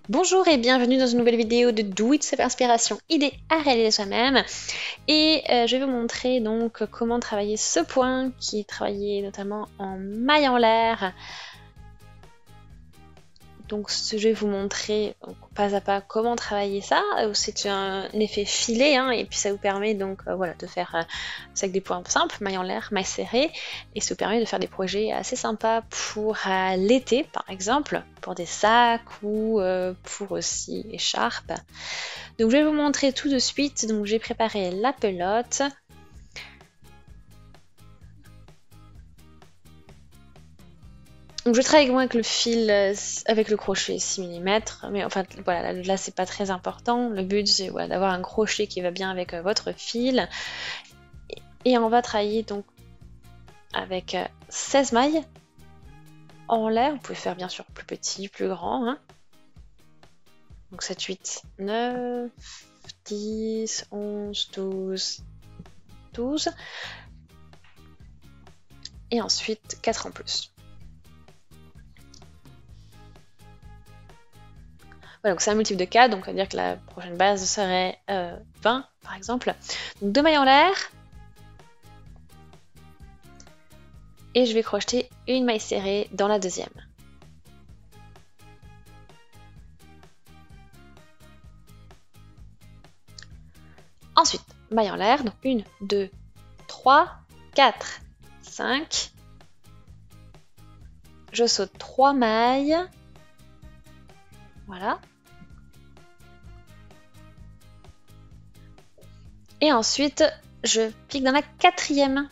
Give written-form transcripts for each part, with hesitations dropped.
Bonjour et bienvenue dans une nouvelle vidéo de Do It Self Inspiration, idée à réaliser soi-même. Et je vais vous montrer donc comment travailler ce point qui est travaillé notamment en maille en l'air. Donc je vais vous montrer pas à pas comment travailler ça. C'est un effet filet et puis ça vous permet donc voilà, de faire ça avec des points simples, maille en l'air, maille serrée, et ça vous permet de faire des projets assez sympas pour l'été par exemple, pour des sacs ou pour aussi écharpes. Donc je vais vous montrer tout de suite. Donc j'ai préparé la pelote. Donc je travaille moi avec le fil, avec le crochet 6 mm, mais enfin voilà, là c'est pas très important. Le but c'est voilà, d'avoir un crochet qui va bien avec votre fil. Et on va travailler donc avec 16 mailles en l'air. Vous pouvez faire bien sûr plus petit, plus grand. Donc 7, 8, 9, 10, 11, 12, 12. Et ensuite 4 en plus. Voilà, donc c'est un multiple de 4, donc ça veut dire que la prochaine base serait 20 par exemple. Donc 2 mailles en l'air. Et je vais crocheter une maille serrée dans la deuxième. Ensuite, maille en l'air, donc 1, 2, 3, 4, 5. Je saute 3 mailles. Voilà. Et ensuite, je pique dans la quatrième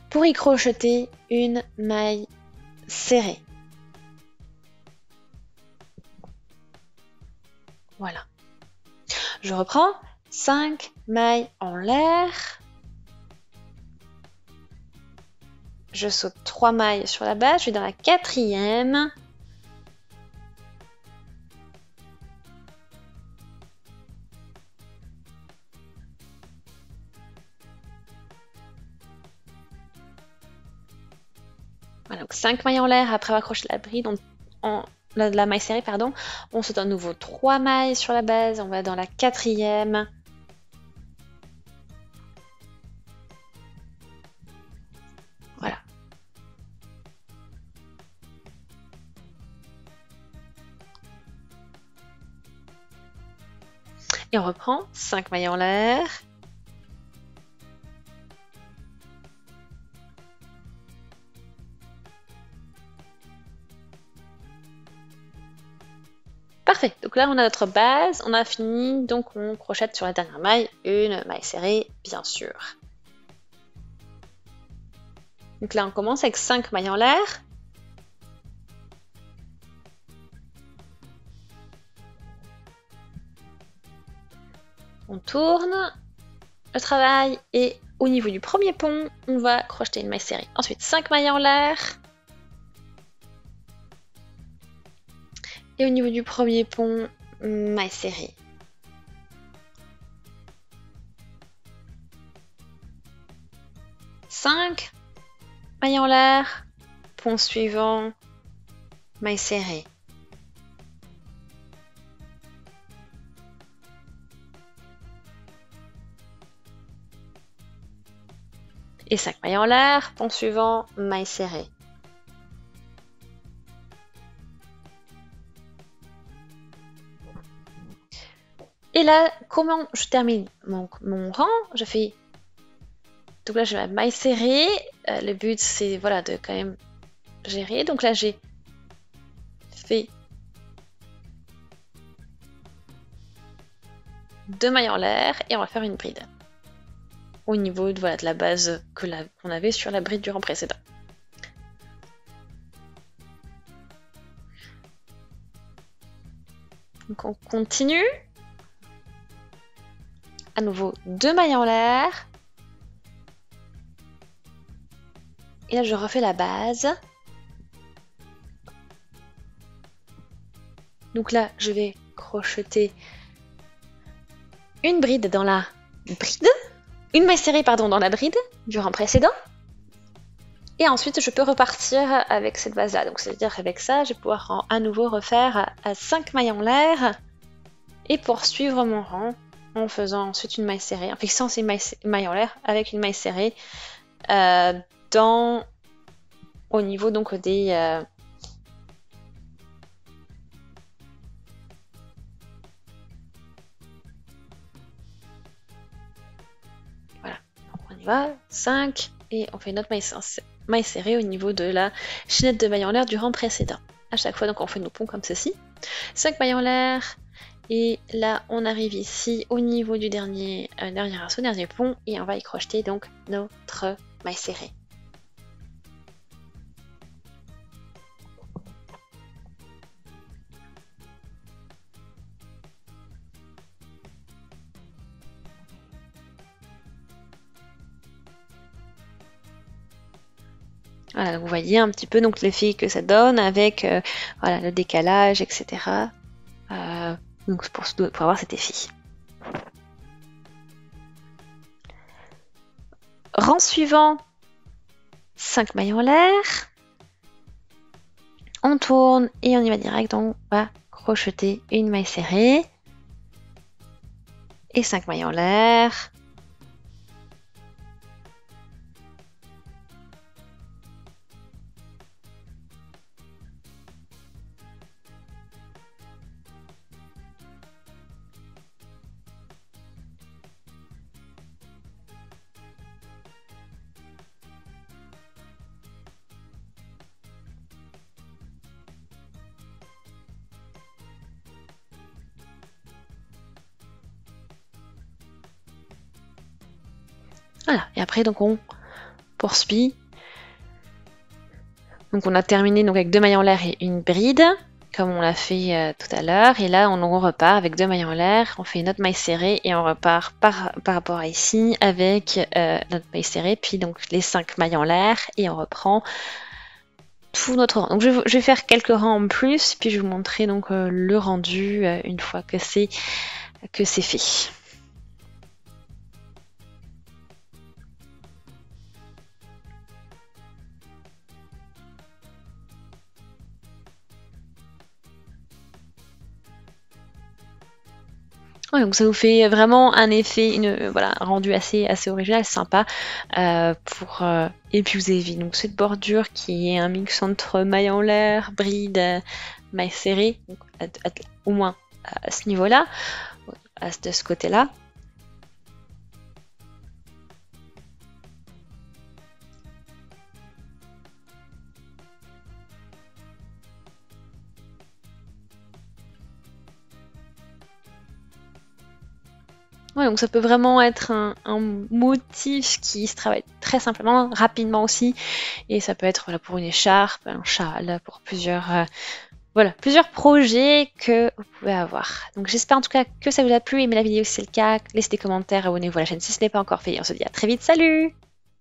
pour y crocheter une maille serrée. Voilà. Je reprends 5 mailles en l'air. Je saute 3 mailles sur la base, je vais dans la quatrième. Voilà, donc 5 mailles en l'air après avoir accroché la bride, la maille serrée, pardon. On saute à nouveau 3 mailles sur la base, on va dans la quatrième. Voilà. Et on reprend 5 mailles en l'air. Parfait, donc là on a notre base, on a fini, donc on crochette sur la dernière maille, une maille serrée bien sûr. Donc là on commence avec 5 mailles en l'air. On tourne le travail et au niveau du premier pont, on va crocheter une maille serrée. Ensuite 5 mailles en l'air. Et au niveau du premier pont, maille serrée. Cinq mailles en l'air, pont suivant, maille serrée. Et 5 mailles en l'air, pont suivant, maille serrée. Et là, comment je termine mon rang? Je fais... Donc là, j'ai ma maille serrée. Le but, c'est voilà, de quand même gérer. Donc là, j'ai fait 2 mailles en l'air et on va faire une bride. Au niveau de, voilà, de la base qu'on avait sur la bride du rang précédent. Donc on continue. À nouveau 2 mailles en l'air. Et là je refais la base. Donc là je vais crocheter une bride dans la bride. Une maille serrée pardon dans la bride du rang précédent. Et ensuite, je peux repartir avec cette base-là. Donc, c'est-à-dire avec ça, je vais pouvoir à nouveau refaire à 5 mailles en l'air et poursuivre mon rang en faisant ensuite une maille serrée, en fixant ces mailles en l'air avec une maille serrée au niveau donc des... Voilà, donc on y va, 5, et on fait notre maille serrée au niveau de la chaînette de mailles en l'air du rang précédent. À chaque fois, donc on fait nos ponts comme ceci. 5 mailles en l'air, et là on arrive ici au niveau du dernier arceau, dernier pont, et on va y crocheter donc notre maille serrée. Voilà, donc vous voyez un petit peu donc l'effet que ça donne avec voilà, le décalage, etc. Donc pour avoir cet effet. Rang suivant, 5 mailles en l'air. On tourne et on y va direct, donc on va crocheter une maille serrée. Et 5 mailles en l'air. Voilà, et après donc on poursuit. Donc on a terminé donc avec 2 mailles en l'air et une bride, comme on l'a fait tout à l'heure. Et là on repart avec 2 mailles en l'air, on fait notre maille serrée et on repart par rapport à ici avec notre maille serrée, puis donc les 5 mailles en l'air et on reprend tout notre rang. Donc je vais faire quelques rangs en plus, puis je vais vous montrer donc le rendu une fois que c'est fait. Ouais, donc ça vous fait vraiment un effet, voilà, un rendu assez original, sympa. Et puis vous avez donc cette bordure qui est un mix entre maille en l'air, bride, maille serrée, donc au moins à ce niveau-là, de ce côté-là. Ouais, donc ça peut vraiment être un motif qui se travaille très simplement, rapidement aussi, et ça peut être voilà, pour une écharpe, un châle, pour plusieurs projets que vous pouvez avoir. Donc j'espère en tout cas que ça vous a plu, aimez la vidéo si c'est le cas, laissez des commentaires, abonnez-vous à la chaîne si ce n'est pas encore fait, et on se dit à très vite, salut!